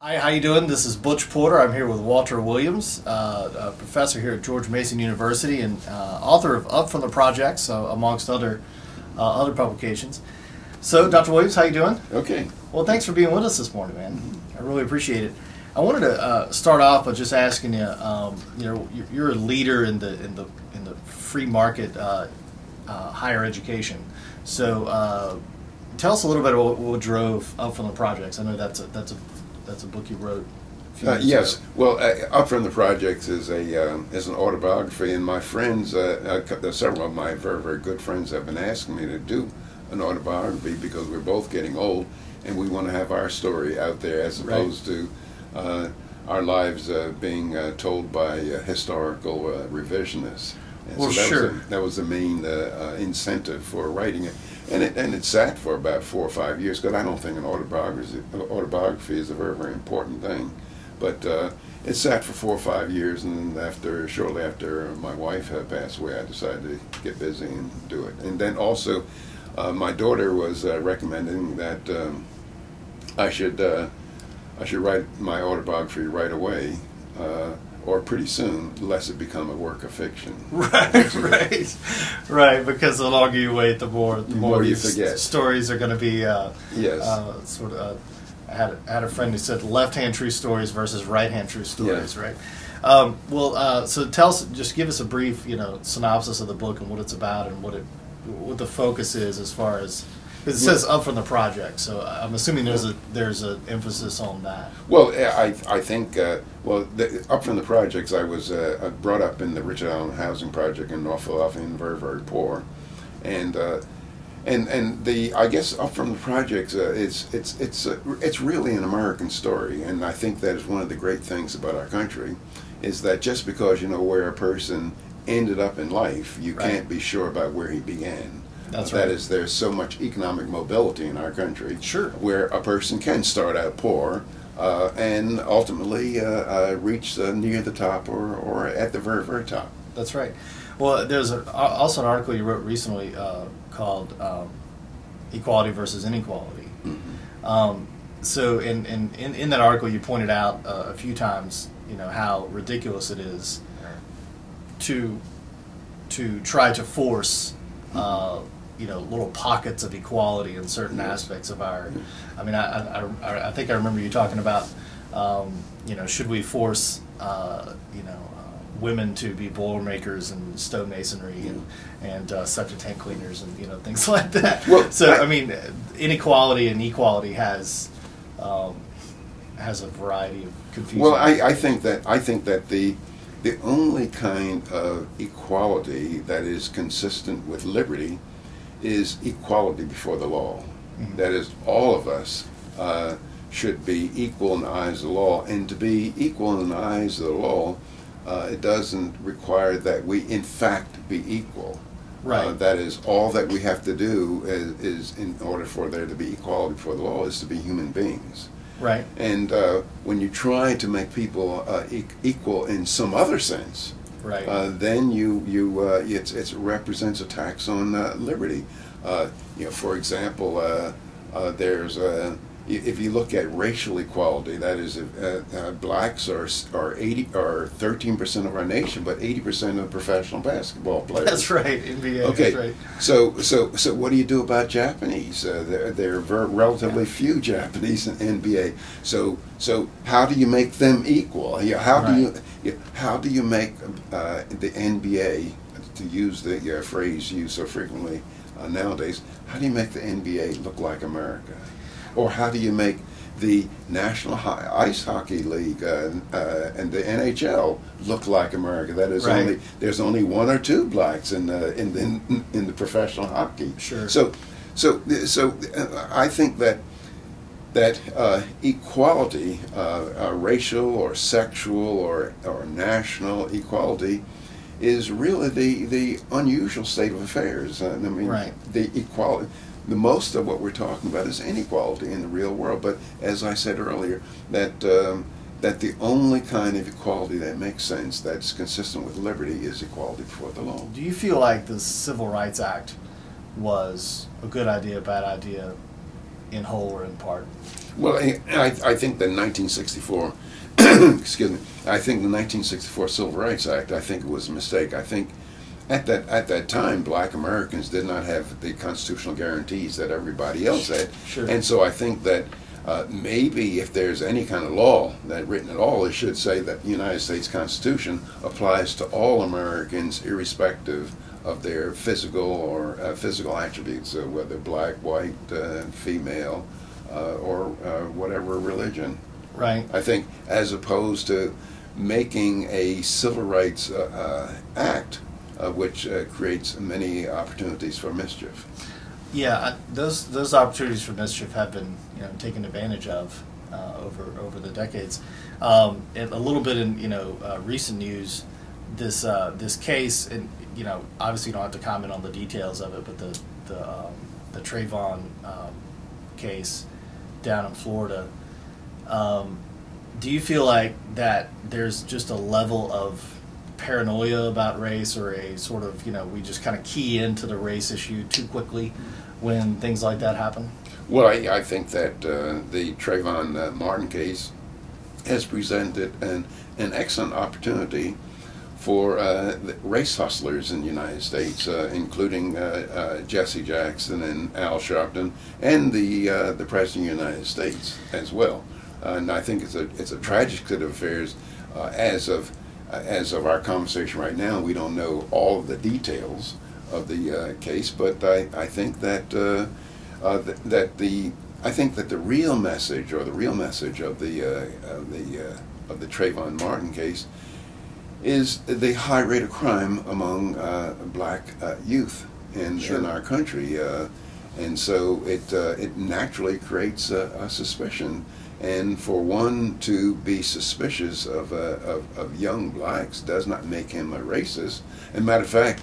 Hi, how you doing? This is Butch Porter. I'm here with Walter Williams, a professor here at George Mason University and author of Up From the Projects, amongst other publications. So, Dr. Williams, how you doing? Okay. Well, thanks for being with us this morning, man. I really appreciate it. I wanted to start off by just asking you. You're a leader in the free market higher education. So, tell us a little bit about what drove Up From the Projects. I know that's a book you wrote. Yes. Well, Up From the Projects is an autobiography, and my friends, several of my very good friends, have been asking me to do an autobiography because we're both getting old, and we want to have our story out there as opposed to our lives being told by historical revisionists. And well, so sure. That was the main incentive for writing it. And it sat for about 4 or 5 years, because I don't think an autobiography is a very important thing. But it sat for 4 or 5 years, and then shortly after my wife had passed away, I decided to get busy and do it. And then also, my daughter was recommending that I should write my autobiography right away. Or pretty soon, lest it become a work of fiction. Right. Because the longer you wait, the more you forget. Stories are going to be. Yes. Sort of. I had a friend who said left-hand true stories versus right-hand true stories. Yeah. Right. So tell us, just give us a brief, synopsis of the book and what it's about and what the focus is as far as. Because it says Up From the Project, so I'm assuming there's an emphasis on that. Well, I think Up From the Projects, I was brought up in the Richard Allen Housing Project in North Philadelphia, and very poor, and I guess Up From the Projects, it's really an American story, and I think that is one of the great things about our country, is that just because you know where a person ended up in life, you can't be sure about where he began. That's right. That is, there's so much economic mobility in our country, sure, where a person can start out poor and ultimately reach near the top or at the very top. That's right. Well, there's also an article you wrote recently called Equality versus Inequality. Mm-hmm. So in that article, you pointed out a few times, how ridiculous it is to try to force. Little pockets of equality in certain aspects of our. I mean, I think I remember you talking about, should we force, women to be boilermakers and stonemasonry and septic tank cleaners and things like that. Well, so I mean, inequality and equality has a variety of confusion. Well, I think that the only kind of equality that is consistent with liberty is equality before the law. Mm-hmm. That is, all of us should be equal in the eyes of the law. And to be equal in the eyes of the law, it doesn't require that we, in fact, be equal. Right. That is, all that we have to do is, in order for there to be equality before the law, is to be human beings. Right. And when you try to make people equal in some other sense, right, then it represents a tax on liberty. For example, there's if you look at racial equality, that is, blacks are 13% of our nation, but 80% of professional basketball players. That's right, NBA. Okay, that's right. So what do you do about Japanese? There are relatively few Japanese in NBA. So how do you make them equal? How do you make the NBA, to use the phrase used so frequently nowadays? How do you make the NBA look like America? Or how do you make the National Ice Hockey League and the NHL look like America? That is, there's only 1 or 2 blacks in the professional hockey. Sure. So I think that equality, racial or sexual or national equality, is really the unusual state of affairs. I mean, the equality. The most of what we're talking about is inequality in the real world. But as I said earlier, that the only kind of equality that makes sense, that's consistent with liberty, is equality before the law. Do you feel like the Civil Rights Act was a good idea, bad idea, in whole or in part. Well, I think the 1964, excuse me, I think the 1964 Civil Rights Act, I think it was a mistake. I think at that time, black Americans did not have the constitutional guarantees that everybody else had. Sure. And so I think that maybe if there's any kind of law that written at all, it should say that the United States Constitution applies to all Americans irrespective of their physical attributes, whether black, white, female, or whatever religion. Right. I think as opposed to making a civil rights act which creates many opportunities for mischief. Yeah, those opportunities for mischief have been taken advantage of over the decades. And a little bit in recent news, this case, and obviously you don't have to comment on the details of it, but the Trayvon case down in Florida. Do you feel like that there's just a level of paranoia about race, or a sort of we just kind of key into the race issue too quickly when things like that happen? Well, I think that the Trayvon Martin case has presented an excellent opportunity for the race hustlers in the United States, including Jesse Jackson and Al Sharpton, and the President of the United States as well. And I think it's a tragic set of affairs. As of our conversation right now, we don't know all of the details of the case, but I think that the real message, or the real message of the Trayvon Martin case, is the high rate of crime among black youth in our country, and so it naturally creates a suspicion. And for one to be suspicious of young blacks does not make him a racist. As a matter of fact,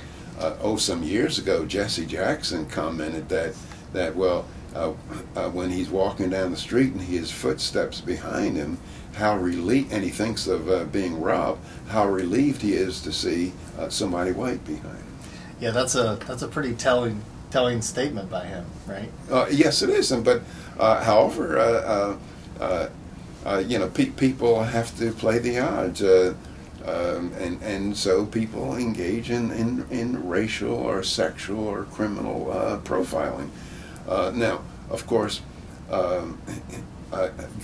some years ago, Jesse Jackson commented that when he's walking down the street and his footsteps behind him, how relieved, and he thinks of being robbed, how relieved he is to see somebody white behind him. Yeah, that's a pretty telling statement by him, right? Yes, it is. But however, people have to play the odds, and so people engage in racial or sexual or criminal profiling. Now, of course,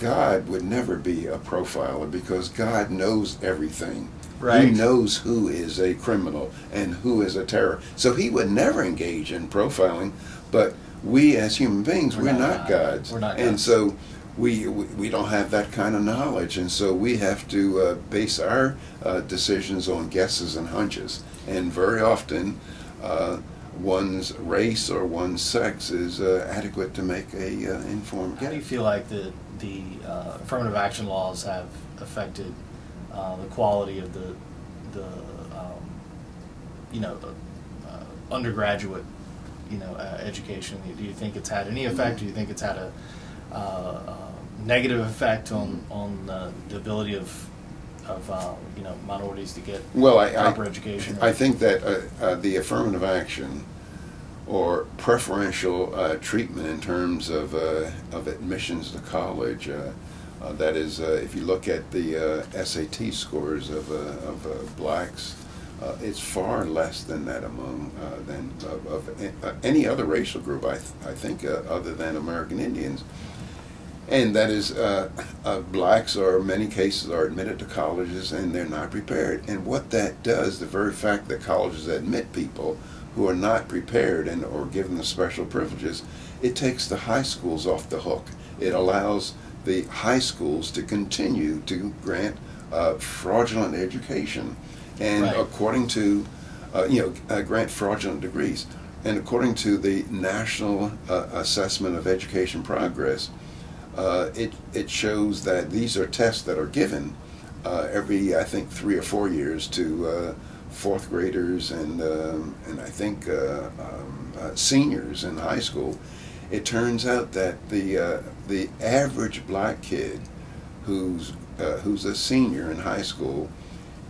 God would never be a profiler, because God knows everything. Right. He knows who is a criminal and who is a terror. So he would never engage in profiling. But we as human beings, we're not gods. We're not gods. And so we don't have that kind of knowledge. And so we have to base our decisions on guesses and hunches. And very often, one's race or one's sex is adequate to make a informed guess. How do you feel like the affirmative action laws have affected the quality of the undergraduate education? Do you think it's had any effect? Do you think it's had a negative effect on the ability of minorities to get proper education? I think that the affirmative action, or preferential treatment in terms of admissions to college, that is, if you look at the SAT scores of blacks, it's far less than that among of any other racial group, I think, other than American Indians. And that is, blacks are, in many cases, are admitted to colleges and they're not prepared. And what that does, the very fact that colleges admit people who are not prepared and or given the special privileges, it takes the high schools off the hook. It allows the high schools to continue to grant fraudulent education, and right. according to grant fraudulent degrees. And according to the National Assessment of Education Progress, it shows that these are tests that are given every, I think, 3 or 4 years to fourth graders and I think seniors in high school. It turns out that the average black kid who's a senior in high school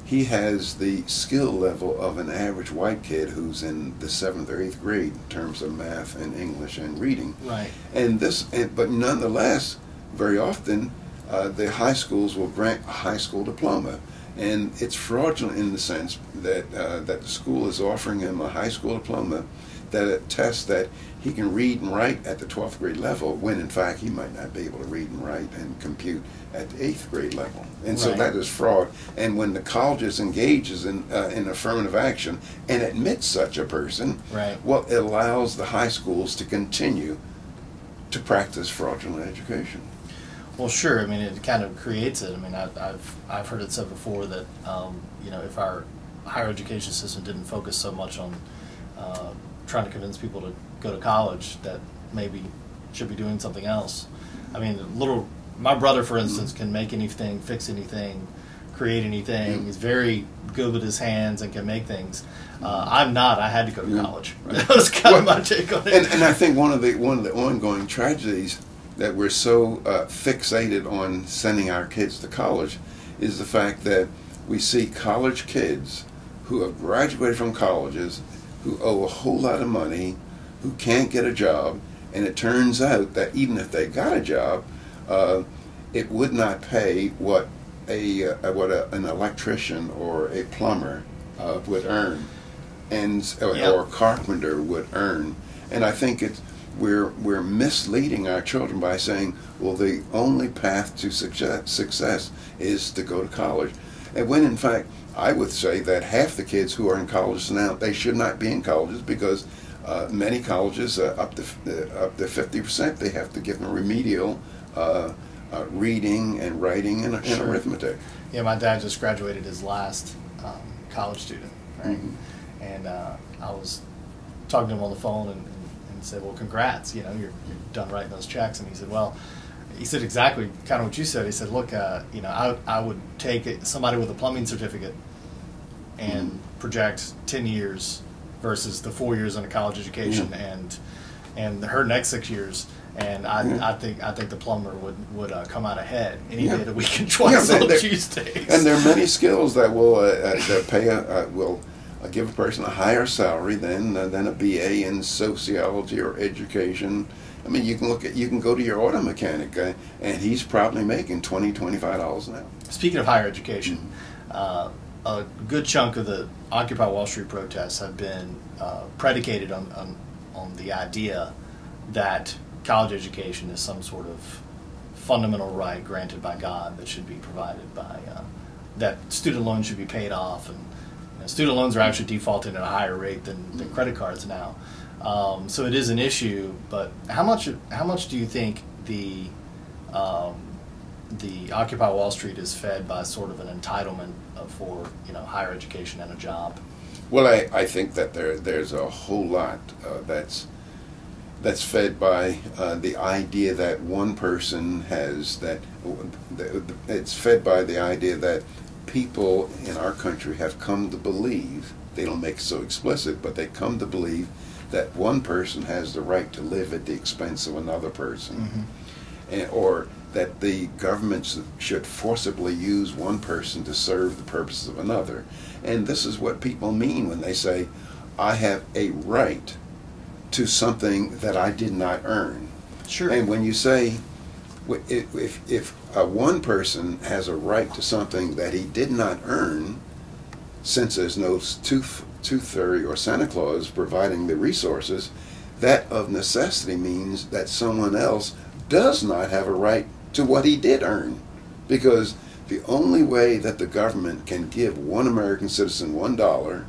he has the skill level of an average white kid who's in the 7th or 8th grade in terms of math and English and reading. Right. But nonetheless, very often, the high schools will grant a high school diploma. And it's fraudulent in the sense that the school is offering him a high school diploma that attests that he can read and write at the 12th grade level, when in fact he might not be able to read and write and compute at the 8th grade level. And so that is fraud. And when the colleges engages in affirmative action and admits such a person, well, it allows the high schools to continue to practice fraudulent education. Well, sure. I mean, it kind of creates it. I mean, I've heard it said before that you know, if our higher education system didn't focus so much on trying to convince people to go to college, that maybe should be doing something else. I mean, my brother, for instance, can make anything, fix anything, create anything. He's very good with his hands and can make things. I'm not. I had to go to college. That was kind of my take on it. And I think one of the ongoing tragedies that we're so fixated on sending our kids to college is the fact that we see college kids who have graduated from colleges, who owe a whole lot of money, who can't get a job, and it turns out that even if they got a job, it would not pay what an electrician or a plumber would earn, or a carpenter would earn. And I think we're misleading our children by saying, well, the only path to success is to go to college, and when in fact I would say that half the kids who are in colleges now, they should not be in colleges, because many colleges, up to 50%, they have to give them remedial reading and writing and arithmetic. Yeah, my dad just graduated his last college student, right? And I was talking to him on the phone and said, well, congrats, you know, you're done writing those checks. And he said, well, he said exactly kind of what you said. He said, look, you know, I would take somebody with a plumbing certificate and project 10 years versus the 4 years in a college education and her next 6 years. And I think the plumber would come out ahead any day of the week and twice on Tuesdays. And there are many skills that will will give a person a higher salary than a BA in sociology or education. I mean, you can go to your auto mechanic, and he's probably making $20-$25 an hour. Speaking of higher education, a good chunk of the Occupy Wall Street protests have been predicated on the idea that college education is some sort of fundamental right granted by God that should be provided by that student loans should be paid off, and student loans are actually defaulting at a higher rate than credit cards now. So it is an issue, but how much do you think the Occupy Wall Street is fed by sort of an entitlement for higher education and a job? Well, I think that there's a whole lot that's fed by the idea that one person has it's fed by the idea that people in our country have come to believe, they don't make it so explicit, but they come to believe that one person has the right to live at the expense of another person, or that the government should forcibly use one person to serve the purposes of another. And this is what people mean when they say, I have a right to something that I did not earn. Sure. And when you say, if one person has a right to something that he did not earn, since there's no tooth fairy or Santa Claus providing the resources, that of necessity means that someone else does not have a right to what he did earn. Because the only way that the government can give one American citizen $1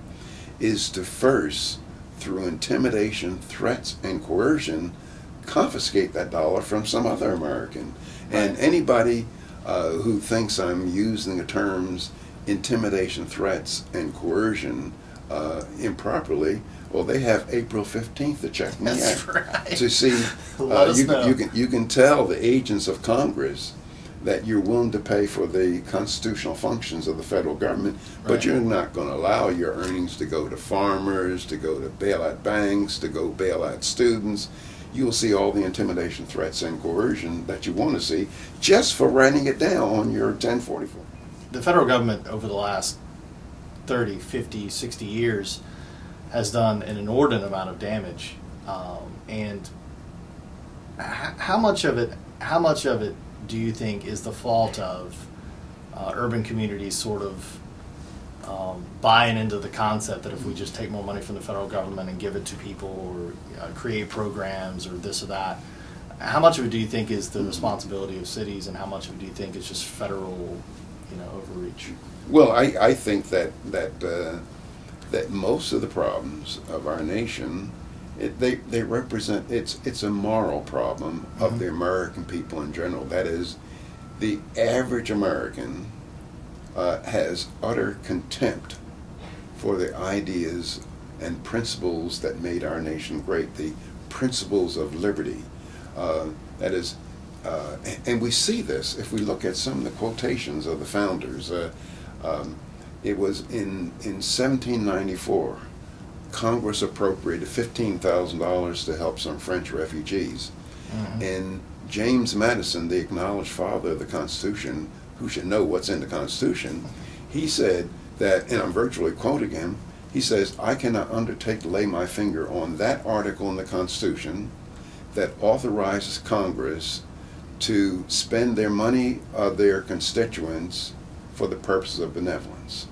is to first, through intimidation, threats, and coercion, confiscate that dollar from some other American. And anybody who thinks I'm using the terms intimidation, threats, and coercion improperly, well, they have April 15th to check me That's out. right. To see, you can tell the agents of Congress that you're willing to pay for the constitutional functions of the federal government, but you're not going to allow your earnings to go to farmers, to go to bail out banks, to go bail out students. You'll see all the intimidation, threats, and coercion that you want to see just for writing it down on your 1044. The federal government over the last 30, 50, 60 years has done an inordinate amount of damage. And how much of it do you think is the fault of urban communities sort of buying into the concept that if we just take more money from the federal government and give it to people, or create programs or this or that, how much of it do you think is the responsibility of cities, and how much of it do you think is just federal, overreach? Well, I think that most of the problems of our nation, they represent, it's a moral problem of the American people in general. That is, the average American has utter contempt for the ideas and principles that made our nation great, the principles of liberty. That is, and we see this if we look at some of the quotations of the founders. It was in 1794, Congress appropriated $15,000 to help some French refugees. And James Madison, the acknowledged father of the Constitution, who should know what's in the Constitution, he said that, and I'm virtually quoting him, he says, "I cannot undertake to lay my finger on that article in the Constitution that authorizes Congress to spend their money of their constituents for the purposes of benevolence."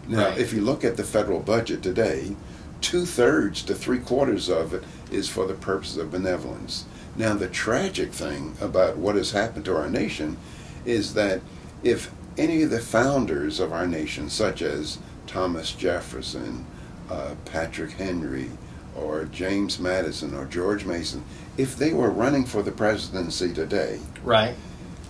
Now, if you look at the federal budget today, 2/3 to 3/4 of it is for the purposes of benevolence. Now, the tragic thing about what has happened to our nation is that if any of the founders of our nation, such as Thomas Jefferson, Patrick Henry, or James Madison, or George Mason, if they were running for the presidency today,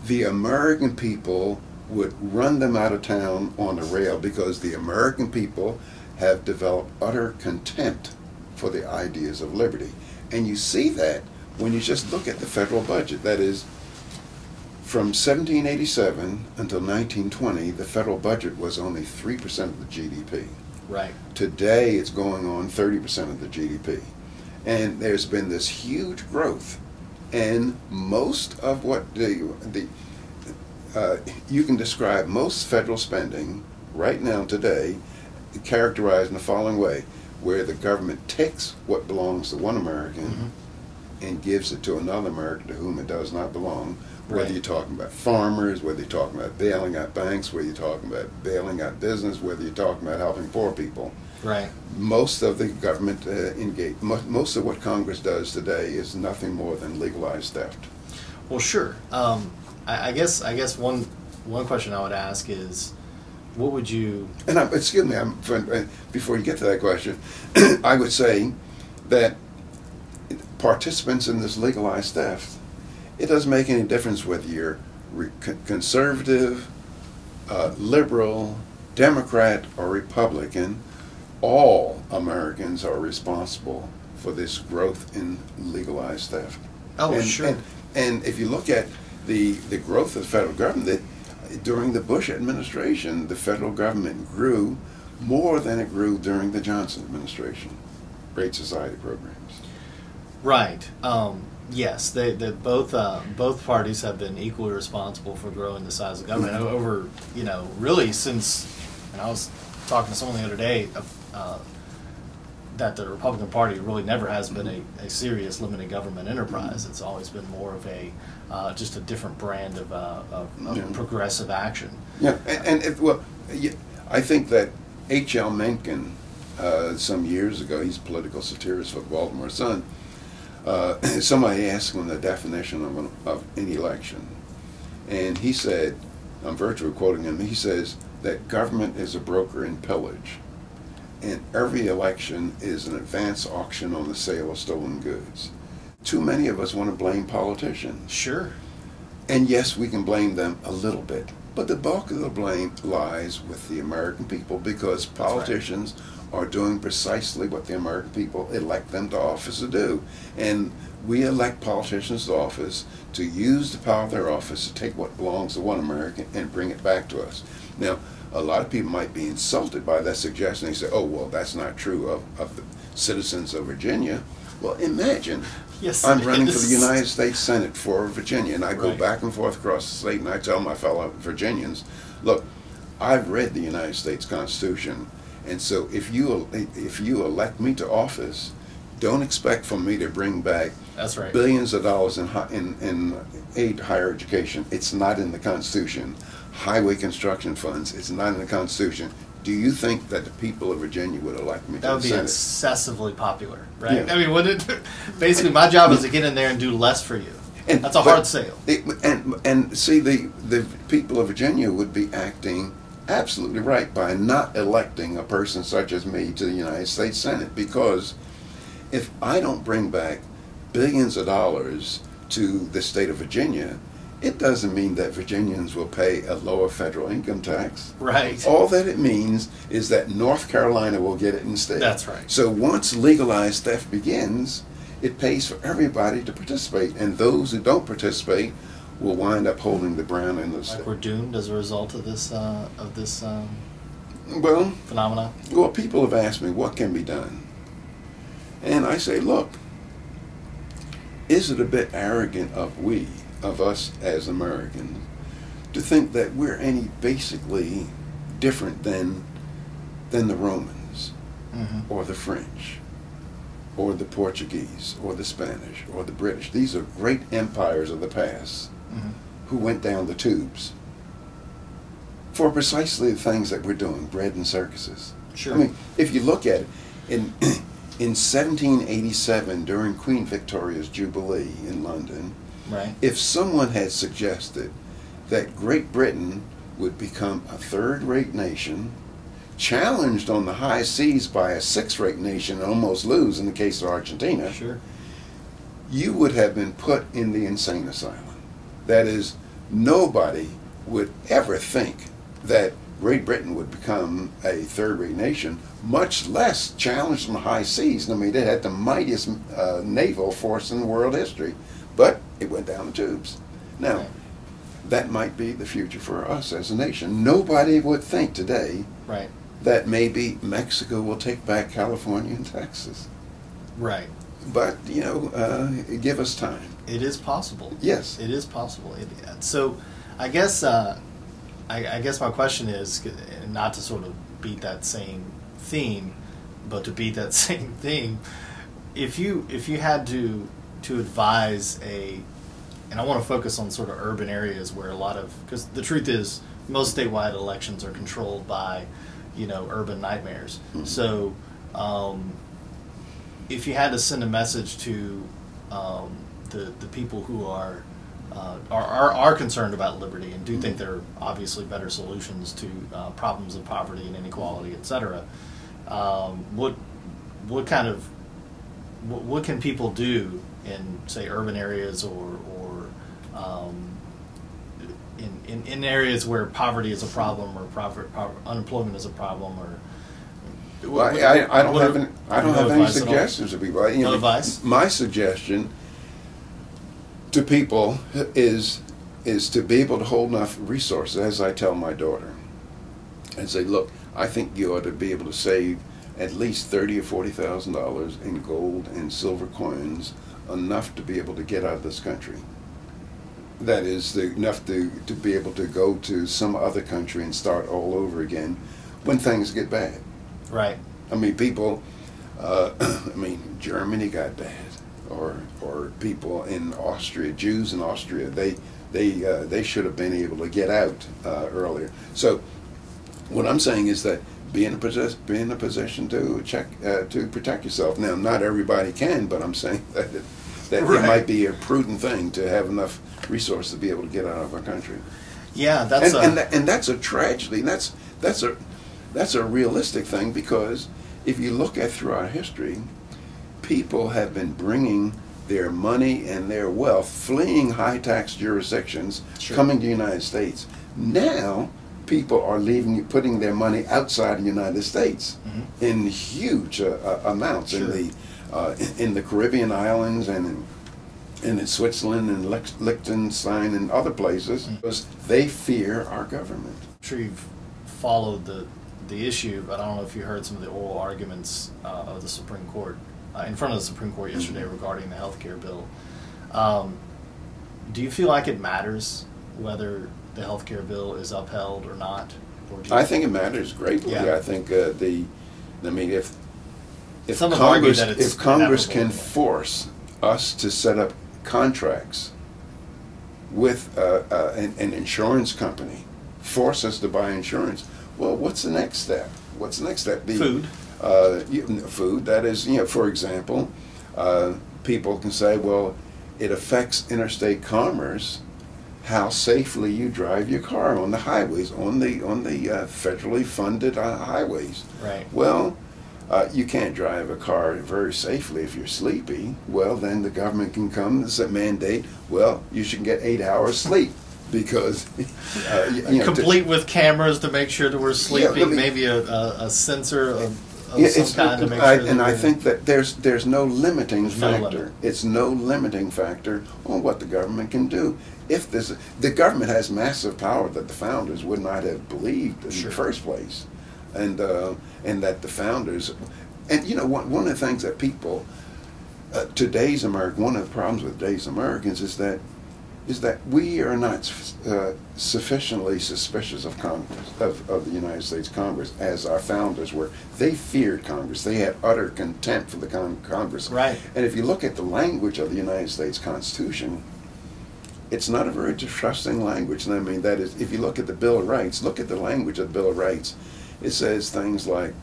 the American people would run them out of town on a rail, because the American people have developed utter contempt for the ideas of liberty. And you see that when you just look at the federal budget. That is, from 1787 until 1920, the federal budget was only 3% of the GDP. Today, it's going on 30% of the GDP. And there's been this huge growth. And most of what you can describe most federal spending right now today characterized in the following way, where the government takes what belongs to one American and gives it to another American to whom it does not belong. Whether you're talking about farmers, whether you're talking about bailing out banks, whether you're talking about bailing out business, whether you're talking about helping poor people. Most of the government most of what Congress does today is nothing more than legalized theft. Well, sure. I guess one question I would ask is, what would you? And excuse me, before you get to that question, I would say that participants in this legalized theft, it doesn't make any difference whether you're conservative, liberal, Democrat, or Republican. All Americans are responsible for this growth in legalized theft. And if you look at the growth of the federal government, during the Bush administration, the federal government grew more than it grew during the Johnson administration. Great Society programs. Yes, both parties have been equally responsible for growing the size of government over, really since. And I was talking to someone the other day that the Republican Party really never has been a serious limited government enterprise. It's always been more of a just a different brand of progressive action. I think that H.L. Mencken, some years ago, he's a political satirist for the Baltimore Sun. Somebody asked him the definition of an election, and he said, I'm virtually quoting him, he says that government is a broker in pillage, and every election is an advance auction on the sale of stolen goods. Too many of us want to blame politicians. Sure. And yes, we can blame them a little bit, but the bulk of the blame lies with the American people, because politicians are doing precisely what the American people elect them to office to do. And we elect politicians to office to use the power of their office to take what belongs to one American and bring it back to us. Now, a lot of people might be insulted by that suggestion. They say, oh, well, that's not true of the citizens of Virginia. Well, imagine I'm running for the United States Senate for Virginia, and I go back and forth across the state, and I tell my fellow Virginians, look, I've read the United States Constitution, And so if you elect me to office, don't expect for me to bring back That's right. billions of dollars in aid to higher education. It's not in the Constitution. Highway construction funds, it's not in the Constitution. Do you think that the people of Virginia would elect me to the That would be Senate? excessively popular, right? Yeah. I mean, basically, my job is to get in there and do less for you. And, That's a hard sale. And see, the people of Virginia would be acting absolutely right by not electing a person such as me to the United States Senate, because if I don't bring back billions of dollars to the state of Virginia, it doesn't mean that Virginians will pay a lower federal income tax. Right. All that it means is that North Carolina will get it instead. That's right. So once legalized theft begins, it pays for everybody to participate, and those who don't participate will wind up holding the brown end of the Like stick. we're doomed as a result of this Well, phenomena. well, people have asked me what can be done, and I say, look, is it a bit arrogant of us as Americans to think that we're any basically different than the Romans, or the French, or the Portuguese, or the Spanish, or the British? These are great empires of the past who went down the tubes for precisely the things that we're doing, bread and circuses. Sure. I mean, if you look at it, in 1787, during Queen Victoria's Jubilee in London, Right. if someone had suggested that Great Britain would become a third-rate nation, challenged on the high seas by a sixth-rate nation and almost lose in the case of Argentina, Sure. you would have been put in the insane asylum. That is, nobody would ever think that Great Britain would become a third-rate nation, much less challenged on the high seas. I mean, they had the mightiest naval force in world history, but it went down the tubes. Now, Right. that might be the future for us as a nation. Nobody would think today Right. that maybe Mexico will take back California and Texas. Right. But, give us time. It is possible. Yes. It is possible. So, I guess I guess my question is, not to sort of beat that same theme, but to beat that same theme. If you had to advise and I want to focus on sort of urban areas where because the truth is most statewide elections are controlled by, urban nightmares. Mm-hmm. So, if you had to send a message to the people who are concerned about liberty and do think there are obviously better solutions to problems of poverty and inequality, etc., what can people do in, say, urban areas or in areas where poverty is a problem or unemployment is a problem, or I don't have any suggestions to people. No advice? My suggestion to people is to be able to hold enough resources, as I tell my daughter, and say, look, I think you ought to be able to save at least $30,000 or $40,000 in gold and silver coins, enough to be able to get out of this country. That is, enough to be able to go to some other country and start all over again when things get bad. Right. I mean, people, Germany got bad, or people in Austria, Jews in Austria, they should have been able to get out earlier. So what I'm saying is that be in a position to protect yourself. Now, not everybody can, but I'm saying that Right. it might be a prudent thing to have enough resources to be able to get out of our country. Yeah, that's and that's a tragedy. That's a realistic thing, because if you look at throughout history, people have been bringing their money and their wealth, fleeing high tax jurisdictions, Sure. coming to the United States. Now, people are putting their money outside the United States in huge amounts. Sure. In the Caribbean islands and in Switzerland and Liechtenstein and other places, because they fear our government. I'm sure you've followed the issue, but I don't know if you heard some of the oral arguments of the Supreme Court in front of the Supreme Court yesterday regarding the health care bill. Do you feel like it matters whether the health care bill is upheld or not? Or I think it matters greatly. Yeah. I think if Some have argued Congress that it's if Congress can inevitable. force us to set up contracts with an insurance company, force us to buy insurance, well, what's the next step? What's the next step? Food. Food. That is, for example, people can say, well, it affects interstate commerce, how safely you drive your car on the highways, on the federally funded highways. Right. Well, you can't drive a car very safely if you're sleepy. Well, then the government can come and mandate, well, you should get 8 hours sleep because complete with cameras to make sure that we're sleeping. Maybe a sensor of some kind to make sure. And I think that there's no limiting factor. No limit. It's no limiting factor on what the government can do. If the government has massive power that the founders would not have believed in the first place, and that the founders, and one of the things that people, today's America, one of the problems with today's Americans is that we are not sufficiently suspicious of Congress, of the United States Congress, as our founders were. They feared Congress. They had utter contempt for the Congress. Right. And if you look at the language of the United States Constitution, it's not a very trusting language. And I mean, that is, if you look at the Bill of Rights, look at the language of the Bill of Rights. It says things like,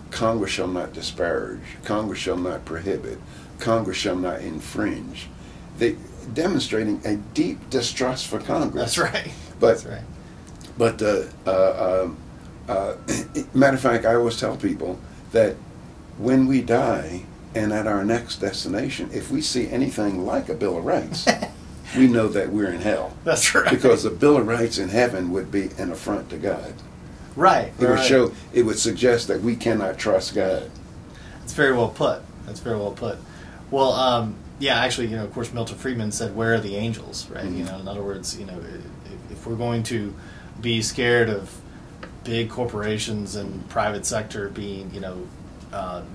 Congress shall not disparage, Congress shall not prohibit, Congress shall not infringe. Demonstrating a deep distrust for Congress. That's right. But, That's right. But matter of fact, I always tell people that when we die and at our next destination, if we see anything like a Bill of Rights, we know that we're in hell. That's right. Because the Bill of Rights in heaven would be an affront to God. Right. It would show. It would suggest that we cannot trust God. That's very well put. That's very well put. Well, yeah, actually, of course, Milton Friedman said, "Where are the angels?" Right? Mm-hmm. In other words, if we're going to be scared of big corporations and private sector being,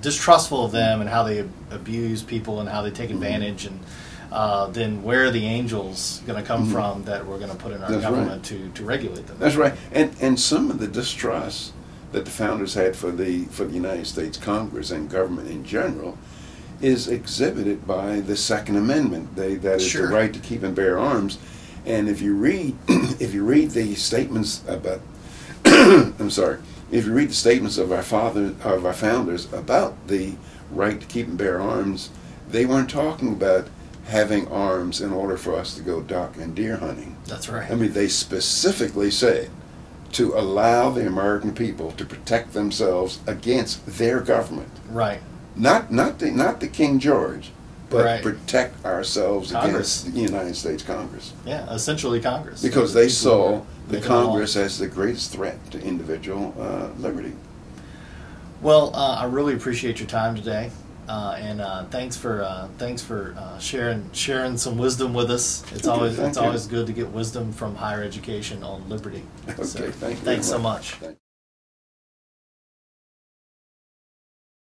distrustful of them and how they abuse people and how they take advantage, and then where are the angels going to come from that we're going to put in our government to regulate them? That's right. And some of the distrust that the founders had for the United States Congress and government in general is exhibited by the Second Amendment. That is the right to keep and bear arms. And if you read the statements about I'm sorry, if you read the statements of our founders about the right to keep and bear arms, they weren't talking about having arms in order for us to go duck and deer hunting. That's right. I mean, they specifically said to allow the American people to protect themselves against their government. Right. Not the King George, but protect ourselves Congress. against the United States Congress. Yeah, essentially Congress. Because they saw the Congress as the greatest threat to individual liberty. Well, I really appreciate your time today, and thanks for sharing some wisdom with us. It's always good to get wisdom from higher education on liberty. Okay, So, thank you. Thanks so much.